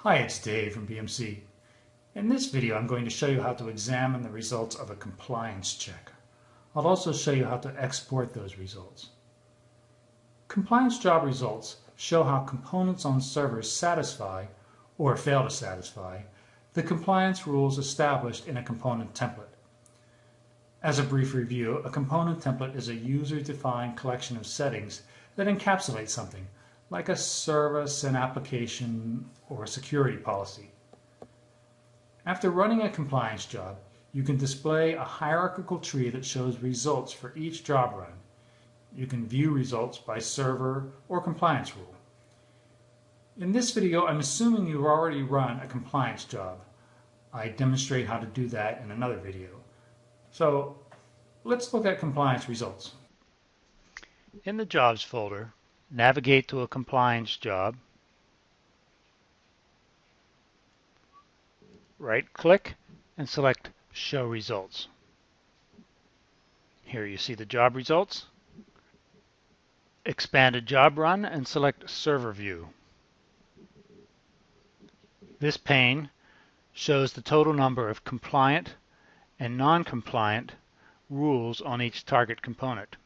Hi, it's Dave from BMC. In this video, I'm going to show you how to examine the results of a compliance check. I'll also show you how to export those results. Compliance job results show how components on servers satisfy or fail to satisfy the compliance rules established in a component template. As a brief review, a component template is a user-defined collection of settings that encapsulate something, like a service, an application, or a security policy. After running a compliance job, you can display a hierarchical tree that shows results for each job run. You can view results by server or compliance rule. In this video, I'm assuming you've already run a compliance job. I demonstrate how to do that in another video. So let's look at compliance results. In the Jobs folder, navigate to a compliance job, right-click, and select Show Results. Here you see the job results. Expand a job run and select Server View. This pane shows the total number of compliant and non-compliant rules on each target component.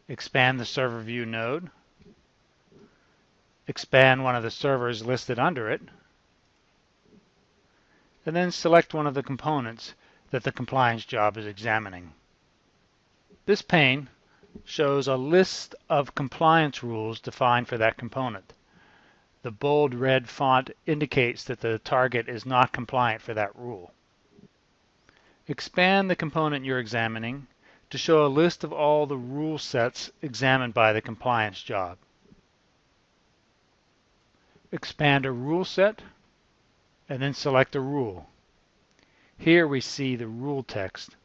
Expand the Server View node. Expand one of the servers listed under it, and then select one of the components that the compliance job is examining. This pane shows a list of compliance rules defined for that component. The bold red font indicates that the target is not compliant for that rule. Expand the component you're examining to show a list of all the rule sets examined by the compliance job. Expand a rule set and then select a rule. Here we see the rule text,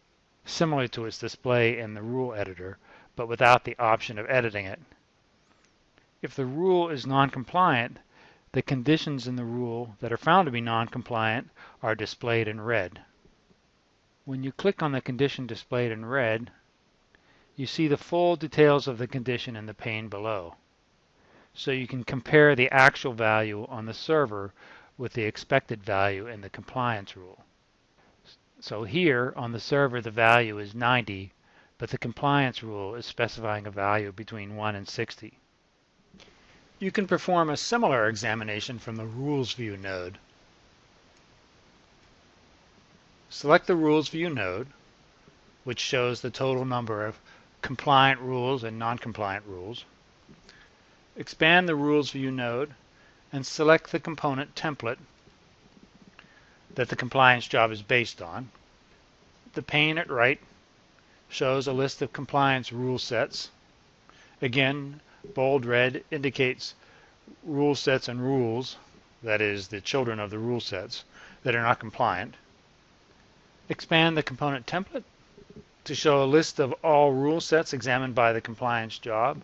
similar to its display in the rule editor, but without the option of editing it. If the rule is non-compliant, the conditions in the rule that are found to be non-compliant are displayed in red. When you click on the condition displayed in red, you see the full details of the condition in the pane below. So you can compare the actual value on the server with the expected value in the compliance rule. So here on the server the value is 90, but the compliance rule is specifying a value between 1 and 60. You can perform a similar examination from the Rules View node. Select the Rules View node, which shows the total number of compliant rules and non-compliant rules. Expand the Rules View node and select the component template that the compliance job is based on. The pane at right shows a list of compliance rule sets. Again, bold red indicates rule sets and rules, that is, the children of the rule sets, that are not compliant. Expand the component template to show a list of all rule sets examined by the compliance job.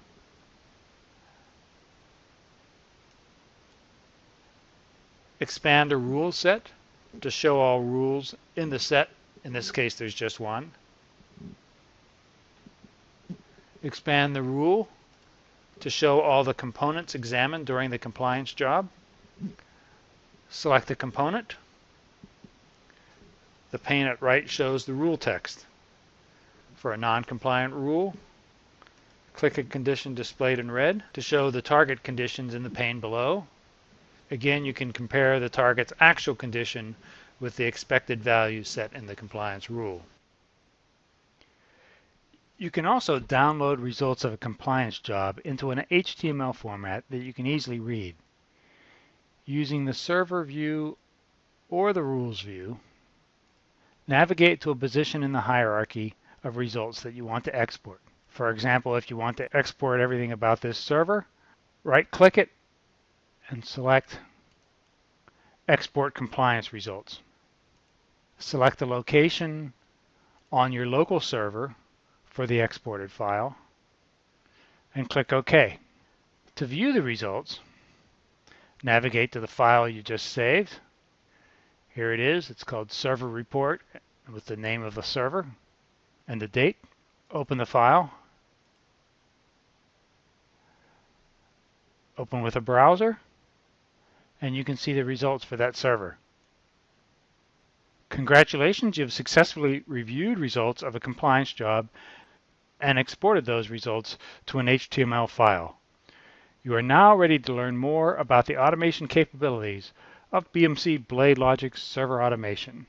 Expand a rule set to show all rules in the set. In this case, there's just one. Expand the rule to show all the components examined during the compliance job. Select the component. The pane at right shows the rule text. For a non-compliant rule, click a condition displayed in red to show the target conditions in the pane below. Again, you can compare the target's actual condition with the expected value set in the compliance rule. You can also download results of a compliance job into an HTML format that you can easily read. Using the server view or the rules view, navigate to a position in the hierarchy of results that you want to export. For example, if you want to export everything about this server, right-click it and select Export Compliance Results. Select the location on your local server for the exported file and click OK. To view the results, navigate to the file you just saved. Here it is. It's called Server Report with the name of the server and the date. Open the file. Open with a browser, and you can see the results for that server. Congratulations, you've successfully reviewed results of a compliance job and exported those results to an HTML file. You are now ready to learn more about the automation capabilities of BMC BladeLogic Server Automation.